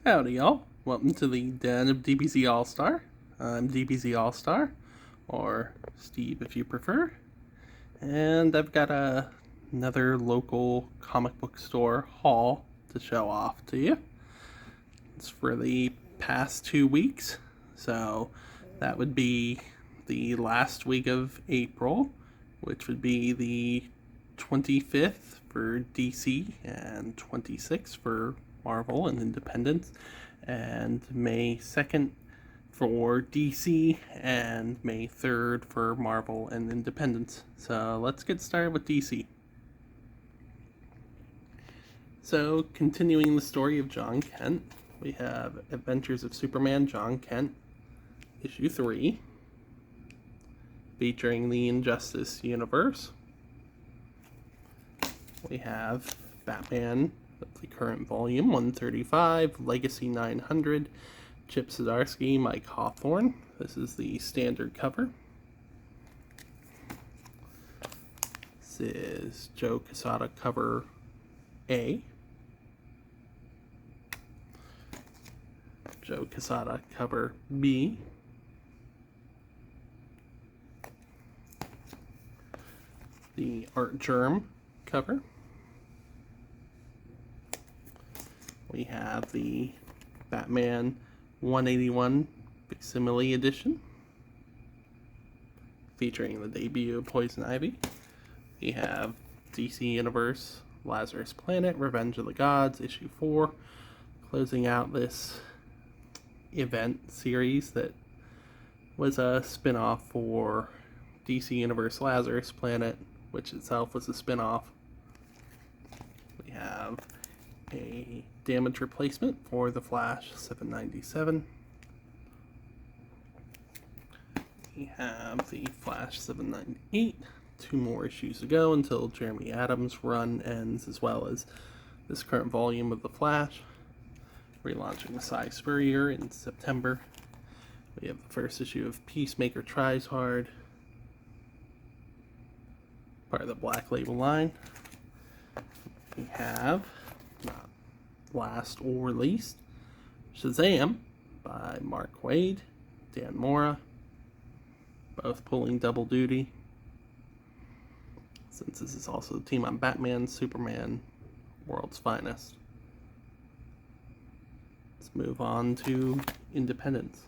Howdy, y'all. Welcome to the Den of DBZ All-Star. I'm DBZ All-Star, or Steve if you prefer. And I've got another local comic book store haul to show off to you. It's for the past 2 weeks, so that would be the last week of April, which would be the 25th for DC and 26th for Marvel and Independence, and May 2nd for DC and May 3rd for Marvel and Independence. So let's get started with DC. So continuing the story of John Kent, we have Adventures of Superman John Kent, issue 3, featuring the Injustice universe. We have Batman, the current volume, 135, Legacy 900, Chip Zdarsky, Mike Hawthorne. This is the standard cover. This is Joe Quesada cover A. Joe Quesada cover B. The Art Germ cover. We have the Batman 181 Facsimile Edition, featuring the debut of Poison Ivy. We have DC Universe Lazarus Planet Revenge of the Gods, issue 4, closing out this event series that was a spin-off for DC Universe Lazarus Planet, which itself was a spin-off. We have a damage replacement for the Flash 797. We have the Flash 798. 2 more issues to go until Jeremy Adams' run ends, as well as this current volume of the Flash. Relaunching the Cy Spurrier in September. We have the first issue of Peacemaker Tries Hard, part of the Black Label line. We have, not last or least, Shazam by Mark Waid, Dan Mora, both pulling double duty, since this is also the team on Batman, Superman, World's Finest. Let's move on to Independence.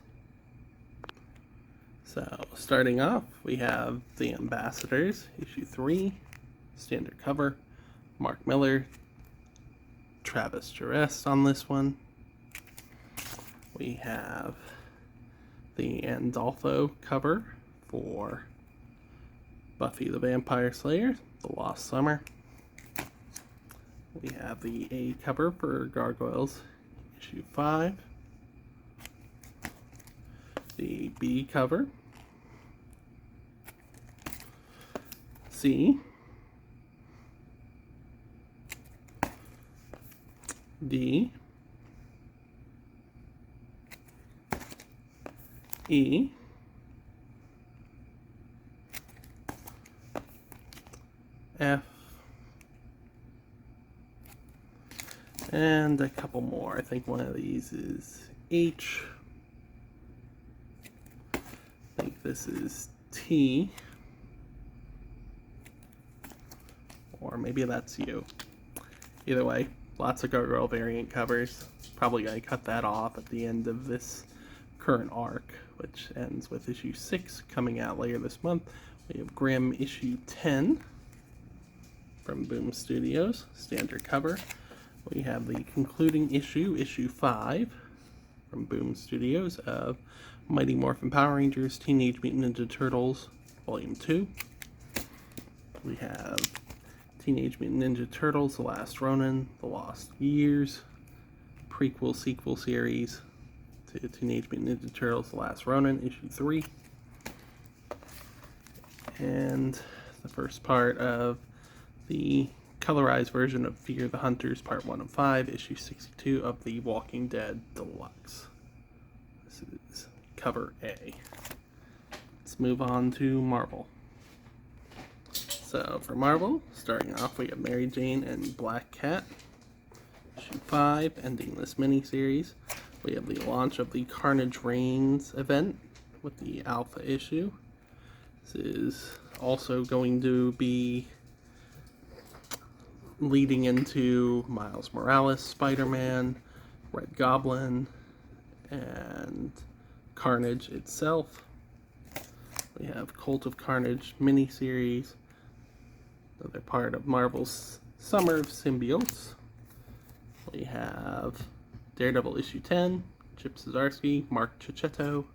So, starting off, we have The Ambassadors, issue 3, standard cover, Mark Miller, Travis Jarrett on this one. We have the Andolfo cover for Buffy the Vampire Slayer, The Lost Summer. We have the A cover for Gargoyles, issue 5. The B cover, C, D, E, F, and a couple more. I think one of these is H. I think this is T. Or maybe that's U. Either way, lots of Gargoyle variant covers. Probably going to cut that off at the end of this current arc, which ends with issue 6 coming out later this month. We have Grimm issue 10 from Boom Studios, standard cover. We have the concluding issue, issue 5 from Boom Studios of Mighty Morphin Power Rangers Teenage Mutant Ninja Turtles Volume 2. We have Teenage Mutant Ninja Turtles The Last Ronin, The Lost Years, prequel sequel series to Teenage Mutant Ninja Turtles The Last Ronin, issue 3. And the first part of the colorized version of Fear the Hunters, part 1 of 5, issue 62 of The Walking Dead Deluxe. This is cover A. Let's move on to Marvel. So for Marvel, starting off we have Mary Jane and Black Cat, issue 5, ending this miniseries. We have the launch of the Carnage Reigns event with the Alpha issue. This is also going to be leading into Miles Morales, Spider-Man, Red Goblin, and Carnage itself. We have Cult of Carnage miniseries, another part of Marvel's Summer of Symbiotes. We have Daredevil issue 10, Chip Zdarsky, Mark Cicchetto.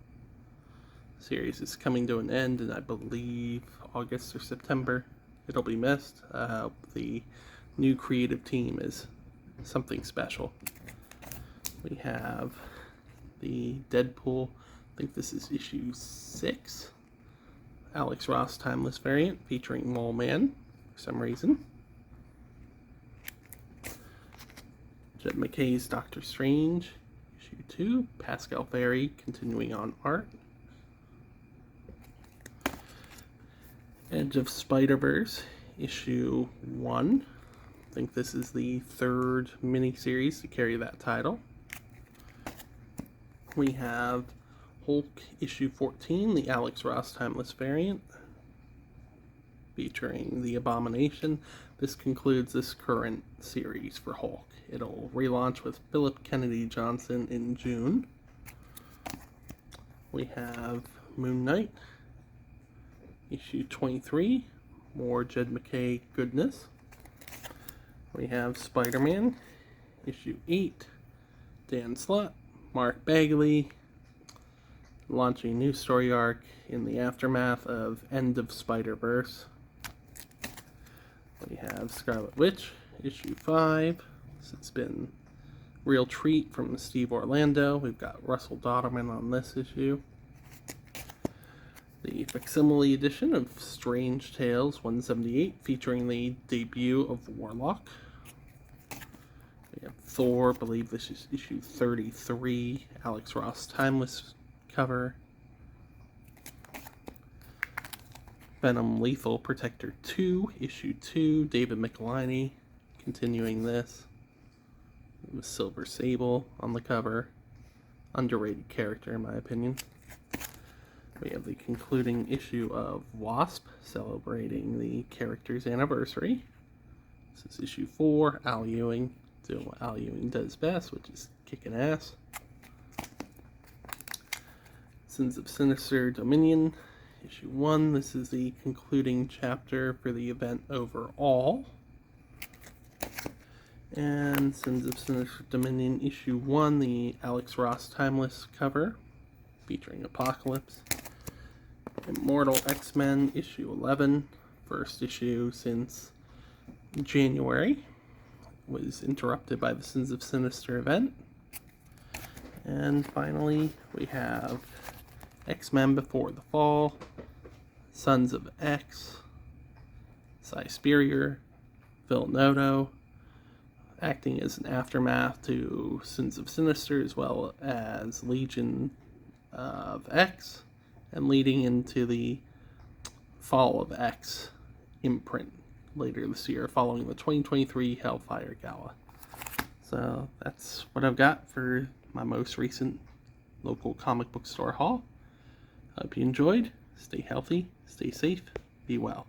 Series is coming to an end in, I believe, August or September. It'll be missed. The new creative team is something special. We have the Deadpool, I think this is issue 6, Alex Ross Timeless variant featuring Mole Man for some reason. Jed McKay's Doctor Strange, issue 2, Pascal Ferry continuing on art. Edge of Spider-Verse, issue 1. I think this is the 3rd miniseries to carry that title. We have Hulk issue 14, the Alex Ross Timeless variant, featuring the Abomination. This concludes this current series for Hulk. It'll relaunch with Philip Kennedy Johnson in June. We have Moon Knight, issue 23, more Jed McKay goodness. We have Spider-Man, issue 8, Dan Slott, Mark Bagley, launching a new story arc in the aftermath of End of Spider-Verse. We have Scarlet Witch, issue 5. This has been a real treat from Steve Orlando. We've got Russell Dodderman on this issue. The facsimile edition of Strange Tales 178, featuring the debut of Warlock. We have Thor, I believe this is issue 33, Alex Ross Timeless cover. Venom Lethal Protector 2, issue 2, David Michelinie continuing this. With Silver Sable on the cover. Underrated character in my opinion. We have the concluding issue of Wasp, celebrating the character's anniversary. This is issue 4, Al Ewing, doing what Al Ewing does best, which is kicking ass. Sins of Sinister Dominion, issue 1. This is the concluding chapter for the event overall. And Sins of Sinister Dominion, issue 1, the Alex Ross Timeless cover, featuring Apocalypse. Immortal X-Men, issue 11, first issue since January. Was interrupted by the Sins of Sinister event. And finally, we have X-Men Before the Fall, Sons of X, Cy Spurrier, Phil Noto, acting as an aftermath to Sins of Sinister, as well as Legion of X, and leading into the Fall of X imprint later this year, following the 2023 Hellfire Gala. So that's what I've got for my most recent local comic book store haul. Hope you enjoyed. Stay healthy, stay safe, be well.